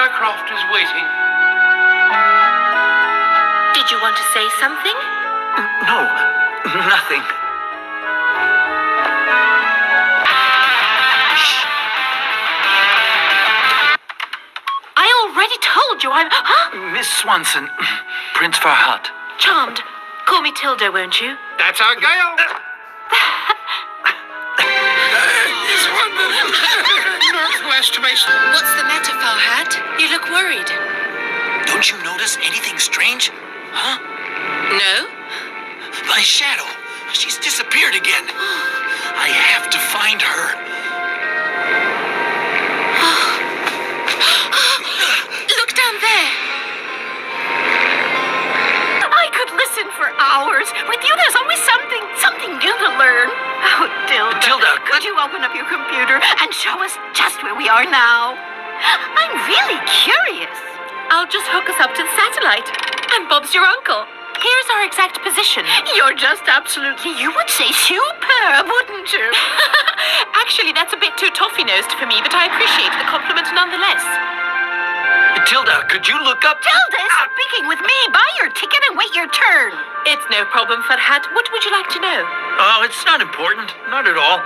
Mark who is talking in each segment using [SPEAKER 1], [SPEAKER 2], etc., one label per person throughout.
[SPEAKER 1] aircraft is waiting.
[SPEAKER 2] Did you want to say something?
[SPEAKER 3] No, nothing.
[SPEAKER 2] I already told you I'm... Huh?
[SPEAKER 3] Miss Swanson, Prince Farhat.
[SPEAKER 2] Charmed. Call me Tilda, won't you?
[SPEAKER 1] That's our girl. It's wonderful. Northwest base.
[SPEAKER 2] What's the matter, Farhat? You look worried.
[SPEAKER 3] Don't you notice anything strange? Huh?
[SPEAKER 2] No?
[SPEAKER 3] My shadow. She's disappeared again. I have to find her.
[SPEAKER 2] Look down there. I could listen for hours. With you, there's always something new to learn. Oh, Tilda, could you open up your computer and show us just where we are now? I'm really curious. I'll just hook us up to the satellite. And Bob's your uncle. Here's our exact position. You're just absolutely, you would say superb, wouldn't you? Actually, that's a bit too toffee-nosed for me, but I appreciate the compliment nonetheless.
[SPEAKER 3] Tilda, could you look up...
[SPEAKER 2] Tilda, speaking with me. Buy your ticket and wait your turn. It's no problem, Farhat. What would you like to know?
[SPEAKER 3] Oh, it's not important. Not at all.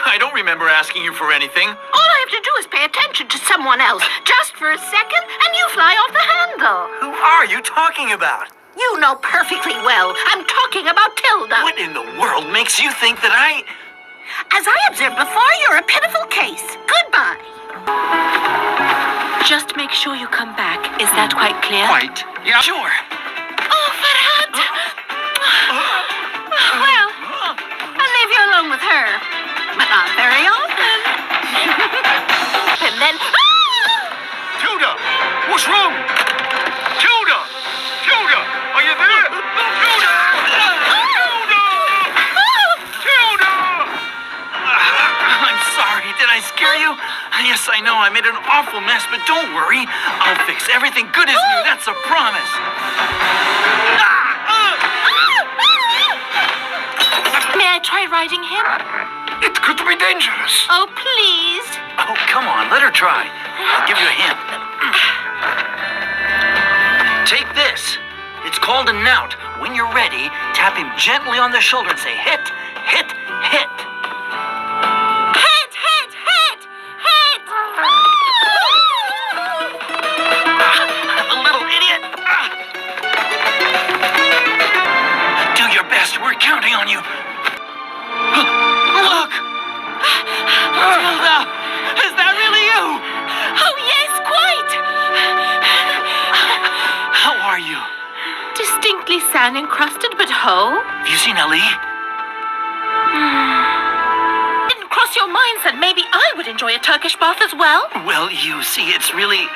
[SPEAKER 3] I don't remember asking you for anything.
[SPEAKER 2] All I have to do is pay attention to someone else, just for a second, and you fly off the handle.
[SPEAKER 3] Who are you talking about?
[SPEAKER 2] You know perfectly well. I'm talking about Tilda.
[SPEAKER 3] What in the world makes you think that I...
[SPEAKER 2] As I observed before, you're a pitiful case. Goodbye. Just make sure you come back. Is that quite clear?
[SPEAKER 3] Quite. Yeah, sure.
[SPEAKER 2] Oh, Farhat. Well, I'll leave you alone with her. But not very often. And then...
[SPEAKER 1] Tilda, what's wrong? Tilda! Tilda! Are you there? Tilda! Tilda!
[SPEAKER 3] I'm sorry. Did I scare you? Yes, I know. I made an awful mess, but don't worry. I'll fix everything good as new. That's a promise.
[SPEAKER 2] May I try riding him?
[SPEAKER 1] It could be dangerous.
[SPEAKER 2] Oh, please.
[SPEAKER 3] Oh, come on. Let her try. I'll give you a hint. Take this. It's called a knout. When you're ready, tap him gently on the shoulder and say, hit, hit, hit.
[SPEAKER 2] Hit, hit, hit, hit.
[SPEAKER 3] A little idiot. Do your best. We're counting on you. Look. Tilda, is that really you?
[SPEAKER 2] Oh, yes, quite.
[SPEAKER 3] How are you?
[SPEAKER 2] Distinctly sand-encrusted, but whole.
[SPEAKER 3] Have you seen Ellie?
[SPEAKER 2] Didn't cross your minds that maybe I would enjoy a Turkish bath as well?
[SPEAKER 3] Well, you see, it's really...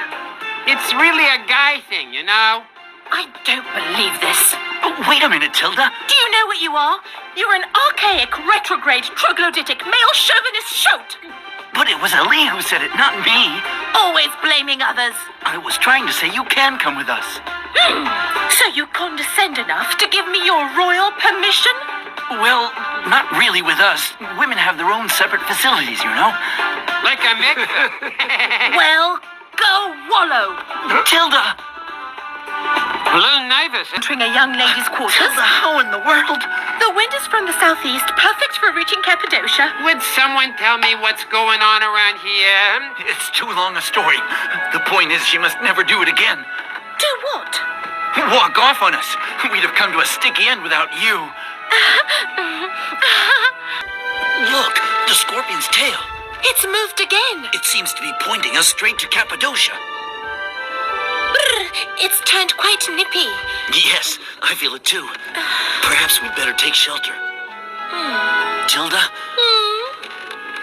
[SPEAKER 1] It's really a guy thing, you know?
[SPEAKER 2] I don't believe this.
[SPEAKER 3] Oh, wait a minute, Tilda.
[SPEAKER 2] Do you know what you are? You're an archaic, retrograde, troglodytic, male chauvinist shote.
[SPEAKER 3] But it was Ellie who said it, not me.
[SPEAKER 2] Always blaming others.
[SPEAKER 3] I was trying to say you can come with us.
[SPEAKER 2] So you condescend enough to give me your royal permission?
[SPEAKER 3] Well, not really with us. Women have their own separate facilities, you know.
[SPEAKER 1] Like a mix.
[SPEAKER 2] Well, go wallow.
[SPEAKER 3] Tilda!
[SPEAKER 1] A little nervous.
[SPEAKER 2] Entering a young lady's quarters.
[SPEAKER 3] Tilda, how in the world?
[SPEAKER 2] The wind is from the southeast, perfect for reaching Cappadocia.
[SPEAKER 1] Would someone tell me what's going on around here?
[SPEAKER 3] It's too long a story. The point is she must never do it again.
[SPEAKER 2] Do what?
[SPEAKER 3] Walk off on us. We'd have come to a sticky end without you. Look, the scorpion's tail.
[SPEAKER 2] It's moved again.
[SPEAKER 3] It seems to be pointing us straight to Cappadocia.
[SPEAKER 2] It's turned quite nippy.
[SPEAKER 3] Yes, I feel it too. Perhaps we'd better take shelter. Tilda?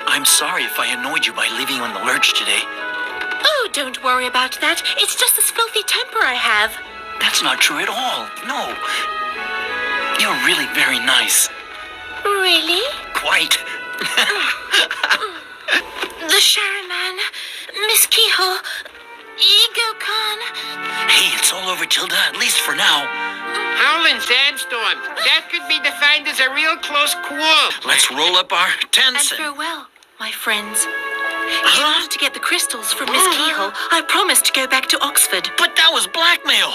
[SPEAKER 3] I'm sorry if I annoyed you by leaving you in the lurch today.
[SPEAKER 2] Oh, don't worry about that. It's just this filthy temper I have.
[SPEAKER 3] That's not true at all. No. You're really very nice.
[SPEAKER 2] Really?
[SPEAKER 3] Quite.
[SPEAKER 2] The Sharaman, Miss Kehoe, Ego Khan.
[SPEAKER 3] Hey, it's all over, Tilda, at least for now.
[SPEAKER 1] Howling sandstorm. That could be defined as a real close quarrel.
[SPEAKER 3] Let's roll up our
[SPEAKER 2] And
[SPEAKER 3] tents and...
[SPEAKER 2] farewell, my friends. In order to get the crystals from Miss Keyhole, I promised to go back to Oxford.
[SPEAKER 3] But that was blackmail.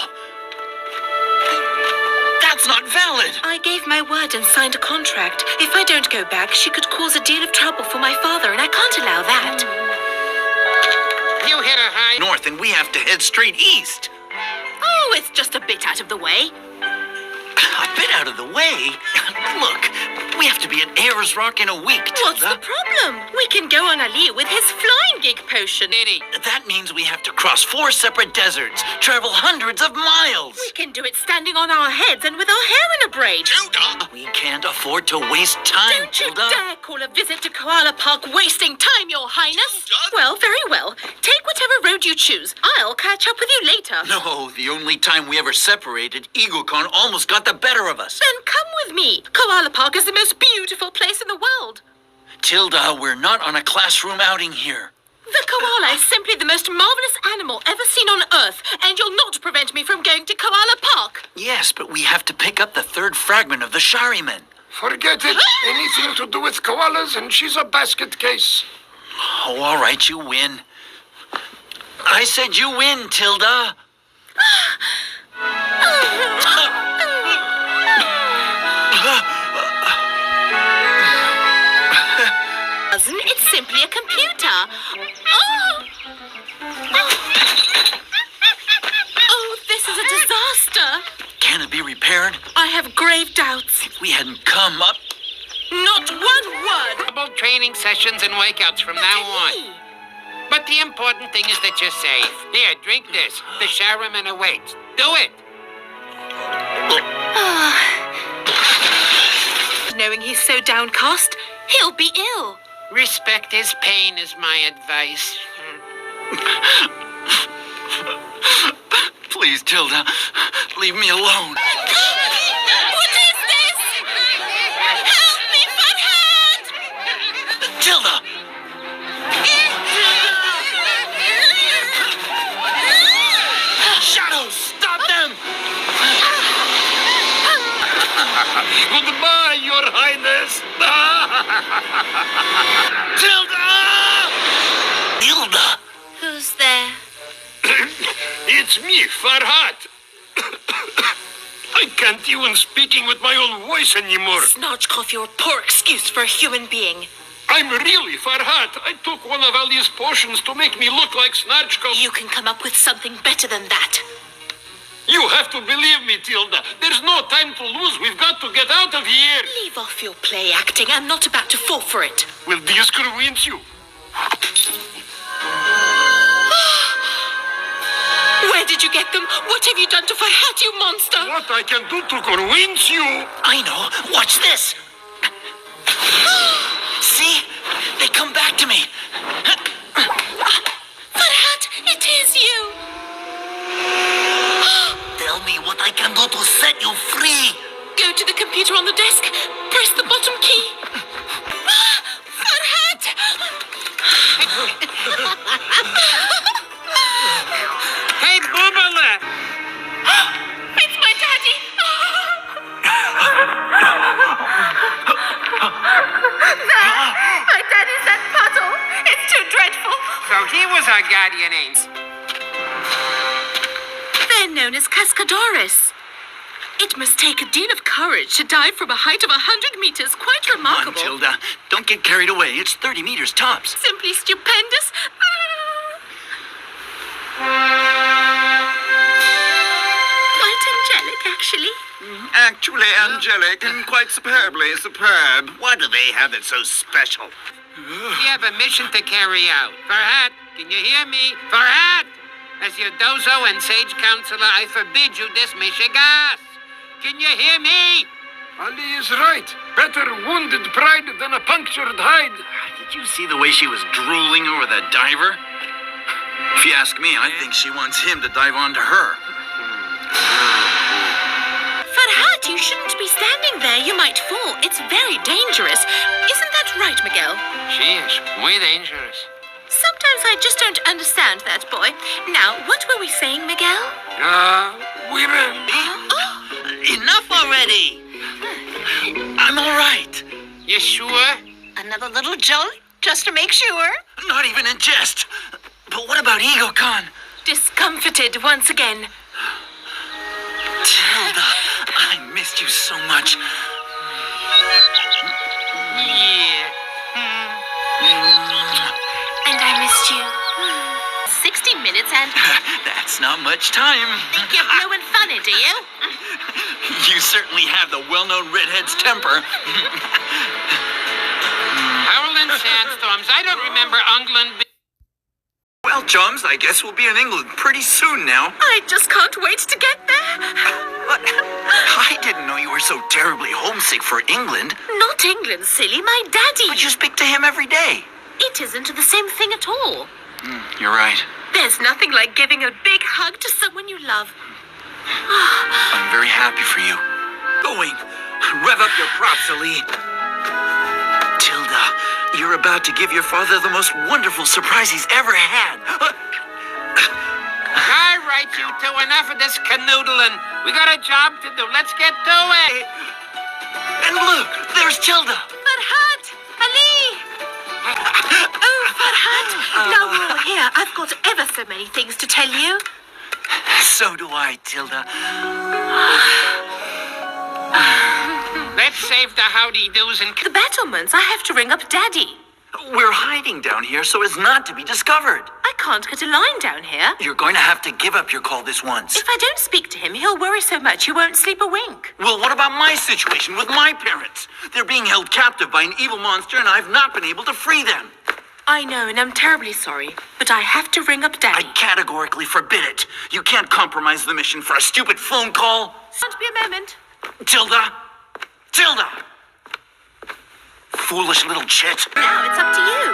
[SPEAKER 3] That's not valid.
[SPEAKER 2] I gave my word and signed a contract. If I don't go back, she could cause a deal of trouble for my father, and I can't allow that.
[SPEAKER 1] You hit her high.
[SPEAKER 3] North, and we have to head straight east.
[SPEAKER 2] Oh, it's just a bit out of the way.
[SPEAKER 3] A bit out of the way? Look, we have to be at Ayers Rock in a week, Tilda.
[SPEAKER 2] What's the problem? We can go on Ali with his flying gig potion.
[SPEAKER 3] That means we have to cross 4 separate deserts, travel hundreds of miles.
[SPEAKER 2] We can do it standing on our heads and with our hair in a braid.
[SPEAKER 3] Tilda! We can't afford to waste time,
[SPEAKER 2] Don't you
[SPEAKER 3] Tilda.
[SPEAKER 2] dare call a visit to Koala Park wasting time, Your Highness.
[SPEAKER 3] Tilda?
[SPEAKER 2] Well, very well. Take whatever road you choose. I'll catch up with you later.
[SPEAKER 3] No, the only time we ever separated, EagleCon almost got the better of us.
[SPEAKER 2] Then come with me. Koala Park is the most beautiful place in the world.
[SPEAKER 3] Tilda, we're not on a classroom outing here.
[SPEAKER 2] The koala is simply the most marvelous animal ever seen on Earth, and you'll not prevent me from going to Koala Park.
[SPEAKER 3] Yes, but we have to pick up the 3rd fragment of the Shariman.
[SPEAKER 4] Forget it. Anything to do with koalas, and she's a basket case.
[SPEAKER 3] Oh, all right, you win. I said you win, Tilda.
[SPEAKER 2] It's simply a computer. Oh, this is a disaster.
[SPEAKER 3] Can it be repaired?
[SPEAKER 2] I have grave doubts.
[SPEAKER 3] If we hadn't come up...
[SPEAKER 2] Not one word.
[SPEAKER 1] Double training sessions and workouts from now on. But the important thing is that you're safe. Here, drink this. The Shariman awaits. Do it.
[SPEAKER 2] Knowing he's so downcast, he'll be ill.
[SPEAKER 1] Respect his pain is my advice.
[SPEAKER 3] Please, Tilda, leave me alone.
[SPEAKER 2] What is this? Help me, Farhat!
[SPEAKER 3] Tilda! Shadows, stop them!
[SPEAKER 4] Goodbye, Your Highness.
[SPEAKER 3] Tilda! Tilda!
[SPEAKER 2] Who's there?
[SPEAKER 4] It's me, Farhat. I can't even speaking with my own voice anymore.
[SPEAKER 2] Snotchkoff, your poor excuse for a human being.
[SPEAKER 4] I'm really Farhat. I took one of Ali's potions to make me look like Snarchkoff.
[SPEAKER 2] You can come up with something better than that.
[SPEAKER 4] You have to believe me, Tilda. There's no time to lose. We've got to get out of here.
[SPEAKER 2] Leave off your play acting. I'm not about to fall for it.
[SPEAKER 4] Will this convince you?
[SPEAKER 2] Where did you get them? What have you done to Farhat, you monster?
[SPEAKER 4] What I can do to convince you?
[SPEAKER 3] I know. Watch this. See? They come back to me.
[SPEAKER 2] Farhat, it is you.
[SPEAKER 3] Tell me what I can do to set you free.
[SPEAKER 2] Go to the computer on the desk. Press the bottom key. Farhat!
[SPEAKER 1] Hey, Boobala!
[SPEAKER 2] It's my daddy. My daddy's that puddle. It's too dreadful.
[SPEAKER 1] So he was our guardian angel.
[SPEAKER 2] They're known as Cascadores. It must take a deal of courage to dive from a height of 100 meters. Quite
[SPEAKER 3] Come on,
[SPEAKER 2] remarkable.
[SPEAKER 3] Tilda. Don't get carried away. It's 30 meters tops.
[SPEAKER 2] Simply stupendous. Quite angelic, actually.
[SPEAKER 5] Actually angelic and quite superbly superb. Why do they have it so special?
[SPEAKER 1] We have a mission to carry out. Farhat, can you hear me? Farhat! As your dozo and sage counselor, I forbid you dismiss your gas. Can you hear me?
[SPEAKER 4] Ali is right. Better wounded pride than a punctured hide.
[SPEAKER 5] Did you see the way she was drooling over that diver? If you ask me, I think she wants him to dive onto her.
[SPEAKER 2] Farhat, you shouldn't be standing there. You might fall. It's very dangerous. Isn't that right, Miguel?
[SPEAKER 1] She is muy dangerous.
[SPEAKER 2] Sometimes I just don't understand that boy. Now, what were we saying, Miguel?
[SPEAKER 4] We're
[SPEAKER 3] Enough already. I'm all right.
[SPEAKER 1] You sure?
[SPEAKER 2] Another little jolly? just to make sure.
[SPEAKER 3] Not even in jest. But what about EgoCon?
[SPEAKER 2] Discomfited once again.
[SPEAKER 3] Tilda, I missed you so much.
[SPEAKER 1] Yeah.
[SPEAKER 2] And I missed you. 60 minutes and...
[SPEAKER 3] That's not much time.
[SPEAKER 2] Think you're blowing funny, do you?
[SPEAKER 3] You certainly have the well-known redhead's temper.
[SPEAKER 1] Howling sandstorms. I don't remember England.
[SPEAKER 5] Well, chums, I guess we'll be in England pretty soon now.
[SPEAKER 2] I just can't wait to get there.
[SPEAKER 3] What? I didn't know you were so terribly homesick for England.
[SPEAKER 2] Not England, silly. My daddy.
[SPEAKER 3] But you speak to him every day.
[SPEAKER 2] It isn't the same thing at all.
[SPEAKER 3] You're right.
[SPEAKER 2] There's nothing like giving a big hug to someone you love.
[SPEAKER 3] I'm very happy for you.
[SPEAKER 5] Going. Rev up your props, Ali.
[SPEAKER 3] Tilda, you're about to give your father the most wonderful surprise he's ever had.
[SPEAKER 1] All right, you two, enough of this canoodling. We got a job to do. Let's get to it.
[SPEAKER 3] And look, there's Tilda.
[SPEAKER 2] Farhat! Ali! Oh, Farhat! Now we're all here. I've got ever so many things to tell you.
[SPEAKER 3] So do I, Tilda.
[SPEAKER 1] Let's save the howdy-doos and...
[SPEAKER 2] The battlements. I have to ring up Daddy.
[SPEAKER 3] We're hiding down here so as not to be discovered.
[SPEAKER 2] I can't get a line down here.
[SPEAKER 3] You're going to have to give up your call this once.
[SPEAKER 2] If I don't speak to him, he'll worry so much he won't sleep a wink.
[SPEAKER 3] Well, what about my situation with my parents? They're being held captive by an evil monster and I've not been able to free them.
[SPEAKER 2] I know, and I'm terribly sorry, but I have to ring up Daddy.
[SPEAKER 3] I categorically forbid it. You can't compromise the mission for a stupid phone call.
[SPEAKER 2] Won't be a moment.
[SPEAKER 3] Tilda! Tilda! Foolish little chit.
[SPEAKER 2] Now it's up to you.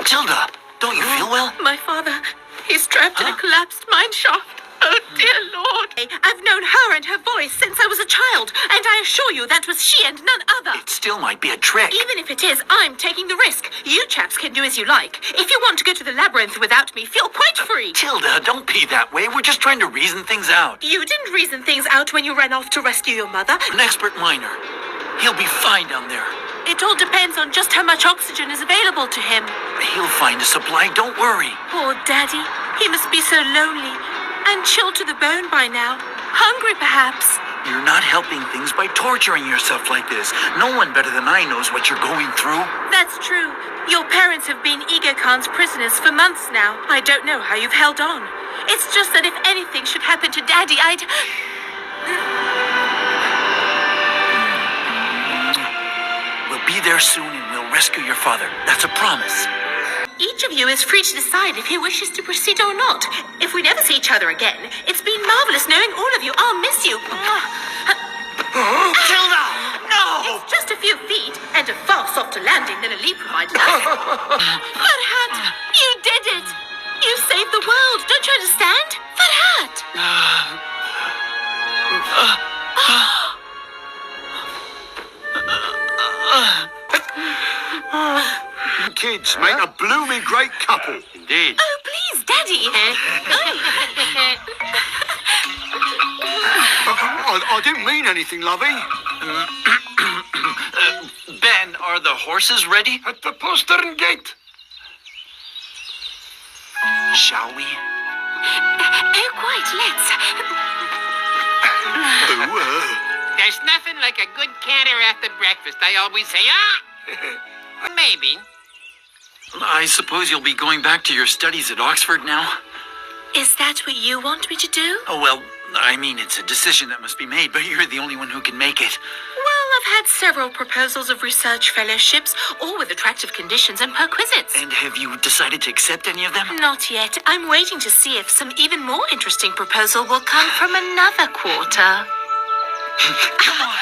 [SPEAKER 3] Tilda, don't you feel well?
[SPEAKER 2] My father, he's trapped in a collapsed mine shaft. Oh, dear Lord. I've known her and her voice since I was a child, and I assure you that was she and none other.
[SPEAKER 3] It still might be a trick.
[SPEAKER 2] Even if it is, I'm taking the risk. You chaps can do as you like. If you want to go to the labyrinth without me, feel quite free.
[SPEAKER 3] Tilda, don't be that way. We're just trying to reason things out.
[SPEAKER 2] You didn't reason things out when you ran off to rescue your mother.
[SPEAKER 3] An expert miner. He'll be fine down there.
[SPEAKER 2] It all depends on just how much oxygen is available to him.
[SPEAKER 3] He'll find a supply, don't worry.
[SPEAKER 2] Poor Daddy. He must be so lonely. And chilled to the bone by now. Hungry, perhaps.
[SPEAKER 3] You're not helping things by torturing yourself like this. No one better than I knows what you're going through.
[SPEAKER 2] That's true. Your parents have been EgoCon's prisoners for months now. I don't know how you've held on. It's just that if anything should happen to Daddy, I'd...
[SPEAKER 3] We'll be there soon and we'll rescue your father. That's a promise.
[SPEAKER 2] Each of you is free to decide if he wishes to proceed or not. If we never see each other again, it's been marvelous knowing all of you. I'll miss you.
[SPEAKER 3] Tilda! No!
[SPEAKER 2] It's just a few feet and a far softer landing than Ali provided us. Farhat, you did it! You saved the world, don't you understand? Farhat!
[SPEAKER 4] Kids make a blooming great couple.
[SPEAKER 3] Indeed.
[SPEAKER 2] Oh, please, Daddy.
[SPEAKER 4] I didn't mean anything, lovey.
[SPEAKER 3] Ben, are the horses ready?
[SPEAKER 4] At the postern gate.
[SPEAKER 3] Shall we?
[SPEAKER 2] Oh, quite, let's.
[SPEAKER 1] There's nothing like a good canter after breakfast. I always say, maybe.
[SPEAKER 3] I suppose you'll be going back to your studies at Oxford now?
[SPEAKER 2] Is that what you want me to do?
[SPEAKER 3] Oh, well, I mean, it's a decision that must be made, but you're the only one who can make it.
[SPEAKER 2] Well, I've had several proposals of research fellowships, all with attractive conditions and perquisites.
[SPEAKER 3] And have you decided to accept any of them?
[SPEAKER 2] Not yet. I'm waiting to see if some even more interesting proposal will come from another quarter.
[SPEAKER 3] Come on.